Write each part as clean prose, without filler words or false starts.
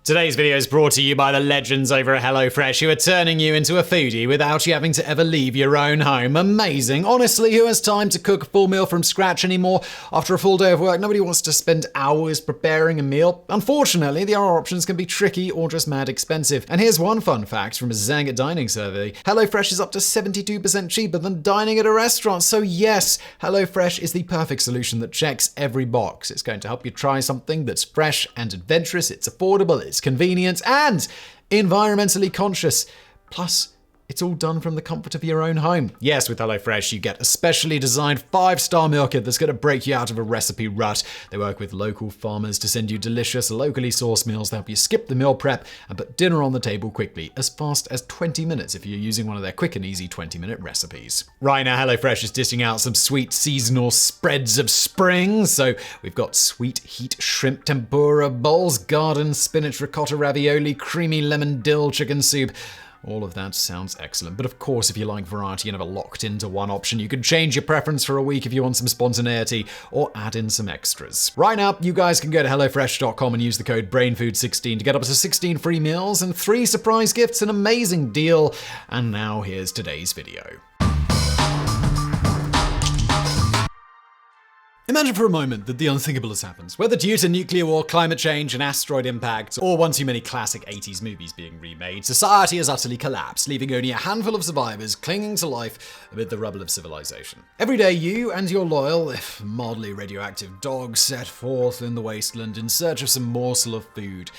Today's video is brought to you by the legends over at HelloFresh, who are turning you into a foodie without you having to ever leave your own home. Amazing. Honestly, who has time to cook a full meal from scratch anymore? After a full day of work, nobody wants to spend hours preparing a meal. Unfortunately, the other options can be tricky or just mad expensive. And here's one fun fact from a Zang dining survey. HelloFresh is up to 72% cheaper than dining at a restaurant. So yes, HelloFresh is the perfect solution that checks every box. It's going to help you try something that's fresh and adventurous. It's affordable, it's convenient, and environmentally conscious. Plus, it's all done from the comfort of your own home. Yes, with HelloFresh, you get a specially designed 5-star meal kit that's going to break you out of a recipe rut. They work with local farmers to send you delicious, locally sourced meals that help you skip the meal prep and put dinner on the table quickly, as fast as 20 minutes if you're using one of their quick and easy 20-minute recipes. Right now, HelloFresh is dishing out some sweet seasonal spreads of spring. So we've got sweet heat shrimp tempura bowls, garden spinach ricotta ravioli, creamy lemon dill chicken soup. All of that sounds excellent. But of course, if you like variety, you're never locked into one option. You can change your preference for a week if you want some spontaneity or add in some extras. Right now, you guys can go to HelloFresh.com and use the code BRAINFOOD16 to get up to 16 free meals and 3 surprise gifts. An amazing deal. And now here's today's video. Imagine for a moment that the unthinkable has happened. Whether due to nuclear war, climate change, an asteroid impact, or one too many classic 80s movies being remade, society has utterly collapsed, leaving only a handful of survivors clinging to life amid the rubble of civilization. Every day, you and your loyal, if mildly radioactive dog set forth in the wasteland in search of some morsel of food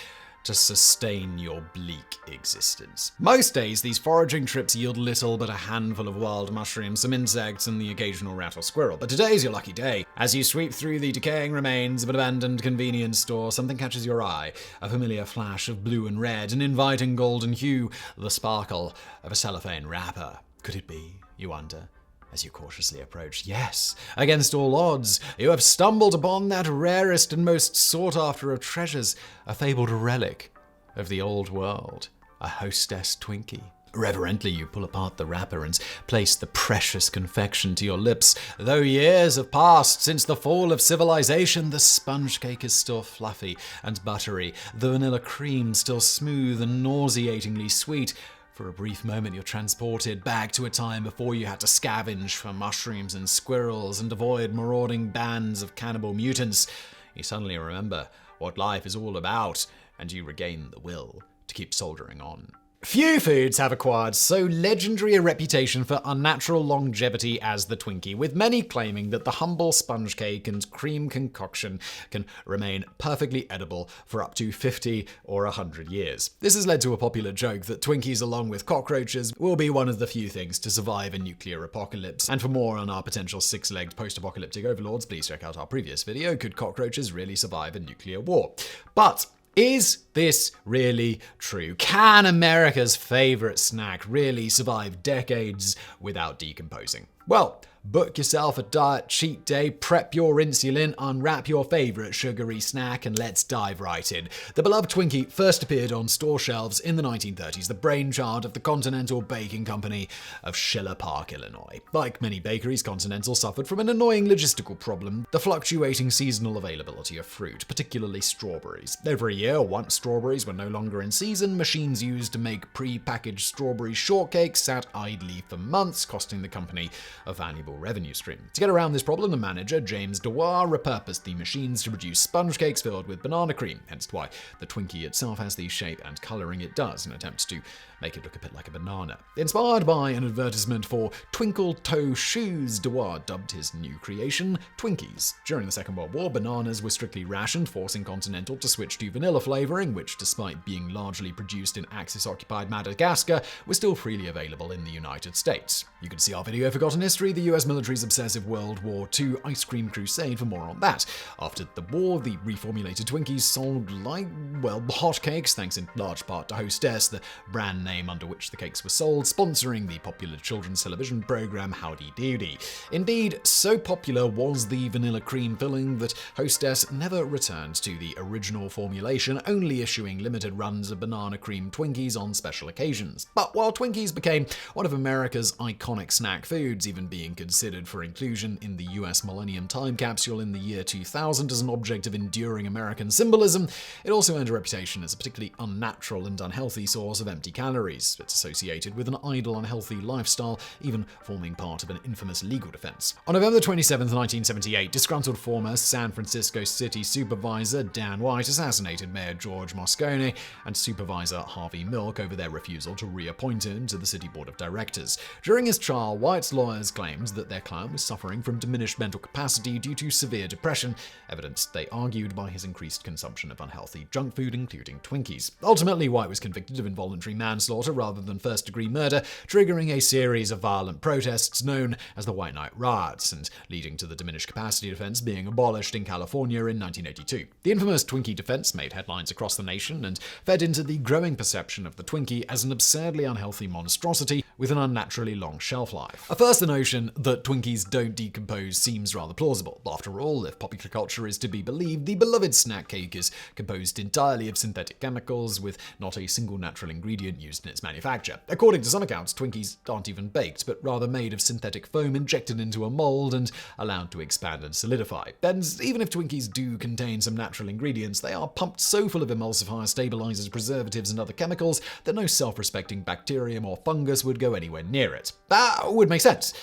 to sustain your bleak existence. Most days, these foraging trips yield little but a handful of wild mushrooms, some insects, and the occasional rat or squirrel. But today's your lucky day. As you sweep through the decaying remains of an abandoned convenience store, something catches your eye. A familiar flash of blue and red, an inviting golden hue, the sparkle of a cellophane wrapper. Could it be, you wonder? As you cautiously approach, yes, against all odds, you have stumbled upon that rarest and most sought-after of treasures, a fabled relic of the old world, a Hostess Twinkie. Reverently, you pull apart the wrapper and place the precious confection to your lips. Though years have passed since the fall of civilization, the sponge cake is still fluffy and buttery, the vanilla cream still smooth and nauseatingly sweet. For a brief moment, you're transported back to a time before you had to scavenge for mushrooms and squirrels and avoid marauding bands of cannibal mutants. You suddenly remember what life is all about, and you regain the will to keep soldiering on. Few foods have acquired so legendary a reputation for unnatural longevity as the Twinkie, with many claiming that the humble sponge cake and cream concoction can remain perfectly edible for up to 50 or 100 years. This has led to a popular joke that Twinkies, along with cockroaches, will be one of the few things to survive a nuclear apocalypse. And for more on our potential 6-legged post-apocalyptic overlords, please check out our previous video, Could Cockroaches Really Survive a Nuclear War? But is this really true? Can America's favorite snack really survive decades without decomposing? Well, book yourself a diet cheat day, prep your insulin, unwrap your favorite sugary snack, and let's dive right in. The beloved Twinkie first appeared on store shelves in the 1930s, the brainchild of the Continental Baking Company of Schiller Park, Illinois. Like many bakeries, Continental suffered from an annoying logistical problem, the fluctuating seasonal availability of fruit, particularly strawberries. Every year, once strawberries were no longer in season, machines used to make pre-packaged strawberry shortcakes sat idly for months, costing the company a valuable revenue stream. To get around this problem, the manager, James Dewar, repurposed the machines to produce sponge cakes filled with banana cream, hence why the Twinkie itself has the shape and coloring it does, in an attempt to make it look a bit like a banana. Inspired by an advertisement for twinkle toe shoes, Dewar dubbed his new creation Twinkies. During the Second World War, bananas were strictly rationed, forcing Continental to switch to vanilla flavoring, which, despite being largely produced in Axis-occupied Madagascar, was still freely available in the United States. You can see our video Forgotten History, the US military's obsessive World War II ice cream crusade, for more on that. After the war, the reformulated Twinkies sold like, well, hotcakes, thanks in large part to Hostess, the brand name under which the cakes were sold, sponsoring the popular children's television program Howdy Doody. Indeed, so popular was the vanilla cream filling that Hostess never returned to the original formulation, only issuing limited runs of banana cream Twinkies on special occasions. But while Twinkies became one of America's iconic snack foods, even being considered considered for inclusion in the US Millennium Time Capsule in the year 2000 as an object of enduring American symbolism, it also earned a reputation as a particularly unnatural and unhealthy source of empty calories. It's associated with an idle, unhealthy lifestyle, even forming part of an infamous legal defense. On November 27, 1978, disgruntled former San Francisco City Supervisor Dan White assassinated Mayor George Moscone and Supervisor Harvey Milk over their refusal to reappoint him to the City Board of Directors. During his trial, White's lawyers claimed that their client was suffering from diminished mental capacity due to severe depression, evidence they argued by his increased consumption of unhealthy junk food, including Twinkies. Ultimately, White was convicted of involuntary manslaughter rather than first-degree murder, triggering a series of violent protests known as the White Night Riots, and leading to the diminished capacity defense being abolished in California in 1982. The infamous Twinkie defense made headlines across the nation and fed into the growing perception of the Twinkie as an absurdly unhealthy monstrosity with an unnaturally long shelf life. At first, the notion that Twinkies don't decompose seems rather plausible. After all, if popular culture is to be believed, the beloved snack cake is composed entirely of synthetic chemicals, with not a single natural ingredient used in its manufacture. According to some accounts, Twinkies aren't even baked, but rather made of synthetic foam injected into a mold and allowed to expand and solidify. And even if Twinkies do contain some natural ingredients, they are pumped so full of emulsifiers, stabilizers, preservatives, and other chemicals that no self-respecting bacterium or fungus would go anywhere near it. That would make sense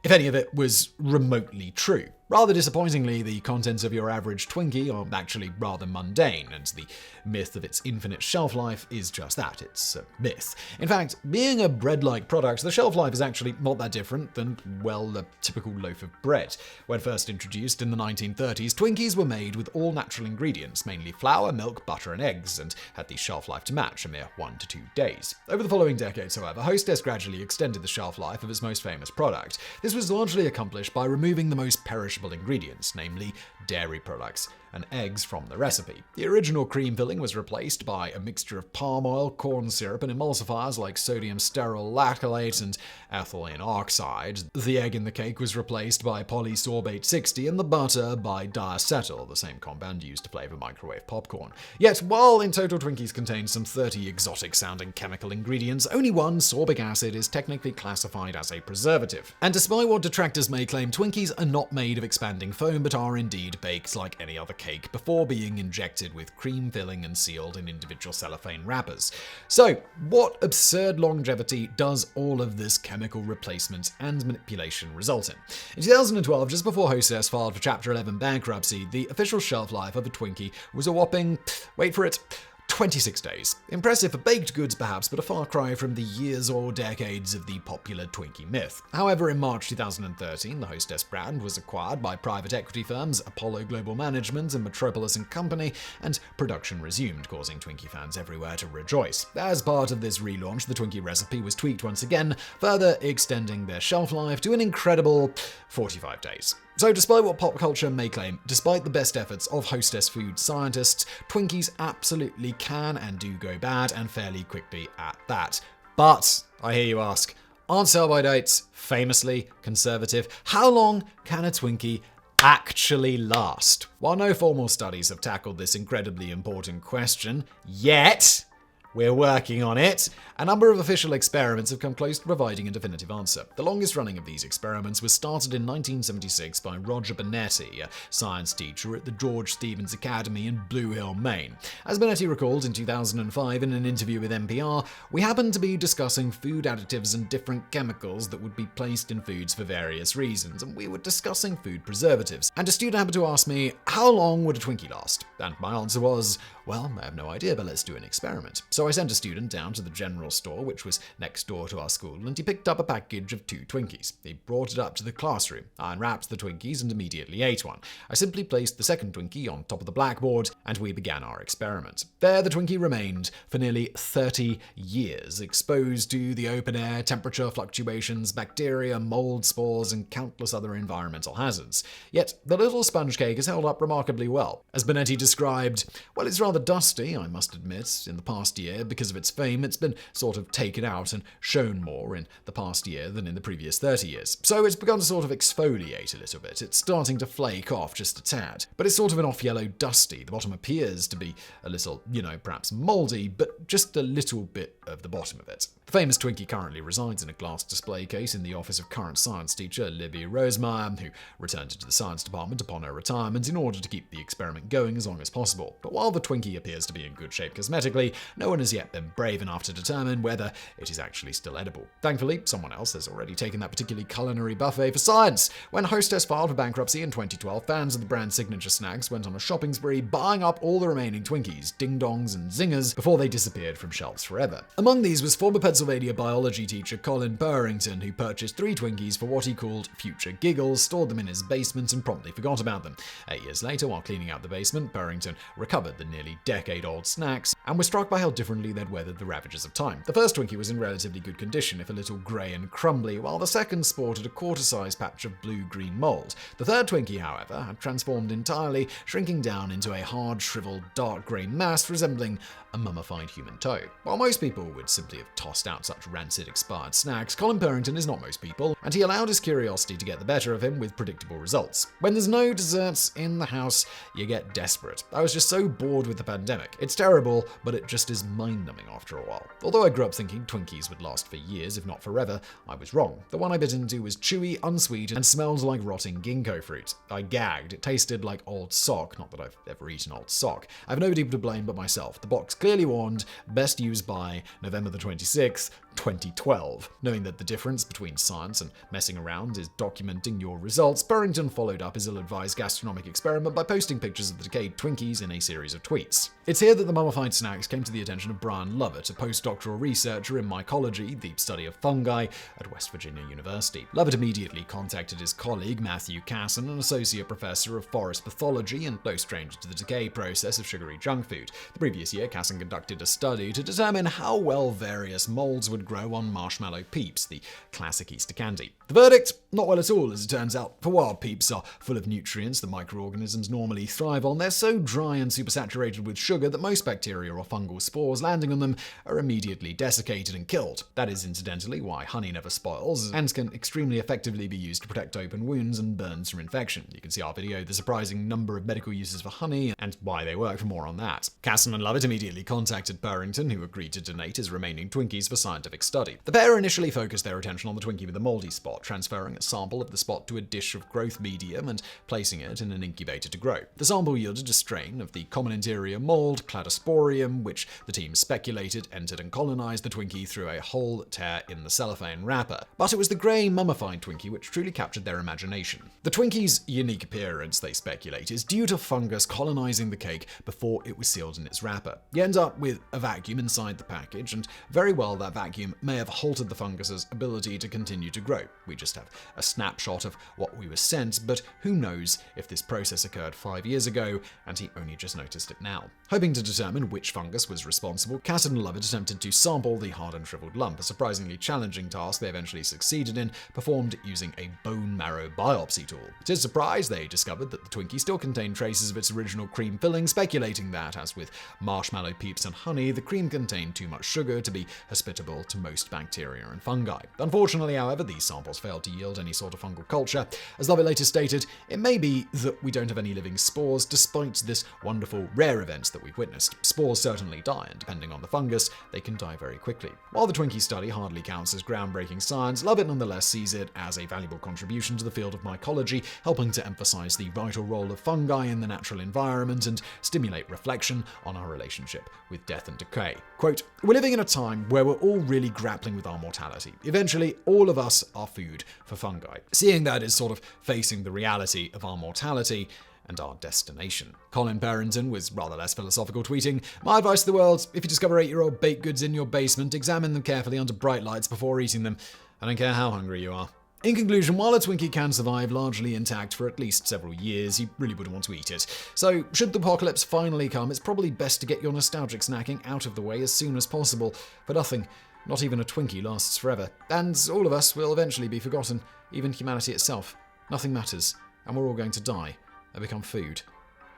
if any of it was remotely true. Rather disappointingly, the contents of your average Twinkie are actually rather mundane, and the myth of its infinite shelf life is just that, it's a myth. In fact, being a bread-like product, the shelf life is actually not that different than, well, a typical loaf of bread. When first introduced in the 1930s, Twinkies were made with all natural ingredients, mainly flour, milk, butter, and eggs, and had the shelf life to match, a mere 1 to 2 days. Over the following decades, however, Hostess gradually extended the shelf life of its most famous product. This was largely accomplished by removing the most perishable ingredients, namely dairy products and eggs from the recipe. The original cream filling was replaced by a mixture of palm oil, corn syrup, and emulsifiers like sodium stearyl lactylate and ethylene oxide. The egg in the cake was replaced by polysorbate 60 and the butter by diacetyl, the same compound used to flavor microwave popcorn. Yet, while in total Twinkies contain some 30 exotic-sounding chemical ingredients, only one, sorbic acid, is technically classified as a preservative. And despite what detractors may claim, Twinkies are not made of expanding foam, but are indeed baked like any other cake before being injected with cream filling and sealed in individual cellophane wrappers. So, what absurd longevity does all of this chemical replacement and manipulation result in? In 2012, just before Hostess filed for Chapter 11 bankruptcy, the official shelf life of a Twinkie was a whopping, wait for it, 26 days. Impressive for baked goods perhaps, but a far cry from the years or decades of the popular Twinkie myth. However, in March 2013, the Hostess brand was acquired by private equity firms Apollo Global Management and Metropolis & Company, and production resumed, causing Twinkie fans everywhere to rejoice. As part of this relaunch, the Twinkie recipe was tweaked once again, further extending their shelf life to an incredible 45 days. So despite what pop culture may claim, despite the best efforts of Hostess food scientists, Twinkies absolutely can and do go bad, and fairly quickly at that. But, I hear you ask, aren't sell-by dates famously conservative? How long can a Twinkie actually last? While no formal studies have tackled this incredibly important question yet, we're working on it. A number of official experiments have come close to providing a definitive answer. The longest running of these experiments was started in 1976 by Roger Benetti, a science teacher at the George Stevens Academy in Blue Hill, Maine. As Benetti recalled in 2005 in an interview with NPR, "We happened to be discussing food additives and different chemicals that would be placed in foods for various reasons, and we were discussing food preservatives. And a student happened to ask me, how long would a Twinkie last? And my answer was, well, I have no idea, but let's do an experiment. So I sent a student down to the general store, which was next door to our school, and he picked up a package of 2 Twinkies. He brought it up to the classroom. I unwrapped the Twinkies and immediately ate one. I simply placed the second Twinkie on top of the blackboard, and we began our experiment. There, the Twinkie remained for nearly 30 years, exposed to the open air, temperature fluctuations, bacteria, mold spores, and countless other environmental hazards. Yet, the little sponge cake has held up remarkably well. As Benetti described, well, it's rather dusty, I must admit. In the past year, because of its fame, it's been sort of taken out and shown more in the past year than in the previous 30 years. So it's begun to sort of exfoliate a little bit. It's starting to flake off just a tad. But it's sort of an off-yellow dusty. The bottom appears to be a little, perhaps moldy, but just a little bit of the bottom of it. The famous Twinkie currently resides in a glass display case in the office of current science teacher Libby Rosemeyer, who returned it to the science department upon her retirement in order to keep the experiment going as long as possible. But while the Twinkie appears to be in good shape cosmetically, no one has yet been brave enough to determine whether it is actually still edible. Thankfully, someone else has already taken that particularly culinary buffet for science. When Hostess filed for bankruptcy in 2012, fans of the brand's signature snacks went on a shopping spree, buying up all the remaining Twinkies, ding-dongs, and zingers before they disappeared from shelves forever. Among these was former Pennsylvania biology teacher Colin Purrington, who purchased 3 Twinkies for what he called future giggles, stored them in his basement, and promptly forgot about them. 8 years later, while cleaning out the basement, Purrington recovered the nearly decade-old snacks and was struck by how differently they'd weathered the ravages of time. The first Twinkie was in relatively good condition, if a little grey and crumbly, while the second sported a quarter-sized patch of blue-green mold. The third Twinkie, however, had transformed entirely, shrinking down into a hard, shriveled, dark grey mass resembling a mummified human toe. While most people would simply have tossed out such rancid, expired snacks, Colin Purrington is not most people, and he allowed his curiosity to get the better of him with predictable results. When there's no desserts in the house, you get desperate. I was just so bored with the pandemic. It's terrible, but it just is mind-numbing after a while. Although I grew up thinking Twinkies would last for years, if not forever, I was wrong. The one I bit into was chewy, unsweet, and smelled like rotting ginkgo fruit. I gagged. It tasted like old sock, not that I've ever eaten old sock. I have nobody to blame but myself. The box clearly warned, best used by November the 26th, 2012. Knowing that the difference between science and messing around is documenting your results, Purrington followed up his ill-advised gastronomic experiment by posting pictures of the decayed Twinkies in a series of tweets. It's here that the mummified snacks came to the attention of Brian Lovett, a postdoctoral researcher in mycology, the study of fungi, at West Virginia University. Lovett immediately contacted his colleague Matthew Casson, an associate professor of forest pathology and no stranger to the decay process of sugary junk food. The previous year, Casson conducted a study to determine how well various molds would grow on marshmallow peeps, the classic Easter candy. The verdict? Not well at all, as it turns out. For while peeps are full of nutrients that microorganisms normally thrive on, they're so dry and supersaturated with sugar that most bacteria or fungal spores landing on them are immediately desiccated and killed. That is incidentally why honey never spoils, and can extremely effectively be used to protect open wounds and burns from infection. You can see our video, The Surprising Number of Medical Uses for Honey, and why they work, for more on that. Casson and Lovett immediately contacted Purrington, who agreed to donate his remaining Twinkies for scientific study. The pair initially focused their attention on the Twinkie with the moldy spot, transferring a sample of the spot to a dish of growth medium and placing it in an incubator to grow. The sample yielded a strain of the common interior mold, Cladosporium, which the team speculated entered and colonized the Twinkie through a hole tear in the cellophane wrapper. But it was the grey, mummified Twinkie which truly captured their imagination. The Twinkie's unique appearance, they speculate, is due to fungus colonizing the cake before it was sealed in its wrapper. You end up with a vacuum inside the package, and very well that vacuum may have halted the fungus's ability to continue to grow. We just have a snapshot of what we were sent, but who knows if this process occurred 5 years ago and he only just noticed it now. Hoping to determine which fungus was responsible, Casson and Lovett attempted to sample the hard and shriveled lump, a surprisingly challenging task they eventually succeeded in, performed using a bone marrow biopsy tool. To his surprise, they discovered that the Twinkie still contained traces of its original cream filling, speculating that, as with marshmallow peeps and honey, the cream contained too much sugar to be hospitable to most bacteria and fungi. Unfortunately, however, these samples failed to yield any sort of fungal culture. As Lovett later stated, it may be that we don't have any living spores despite this wonderful rare event that we've witnessed. Spores certainly die, and depending on the fungus, they can die very quickly. While the Twinkie study hardly counts as groundbreaking science, Lovett nonetheless sees it as a valuable contribution to the field of mycology, helping to emphasize the vital role of fungi in the natural environment and stimulate reflection on our relationship with death and decay. Quote, "We're living in a time where we're all really grappling with our mortality. Eventually, all of us are food for fungi. Seeing that is sort of facing the reality of our mortality and our destination." Colin Purrington was rather less philosophical, tweeting, "My advice to the world, if you discover 8-year-old baked goods in your basement, examine them carefully under bright lights before eating them. I don't care how hungry you are." In conclusion, while a Twinkie can survive largely intact for at least several years, you really wouldn't want to eat it. So, should the apocalypse finally come, it's probably best to get your nostalgic snacking out of the way as soon as possible. For nothing, not even a Twinkie, lasts forever. And all of us will eventually be forgotten, even humanity itself. Nothing matters, and we're all going to die and become food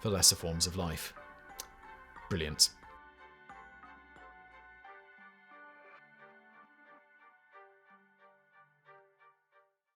for lesser forms of life. Brilliant.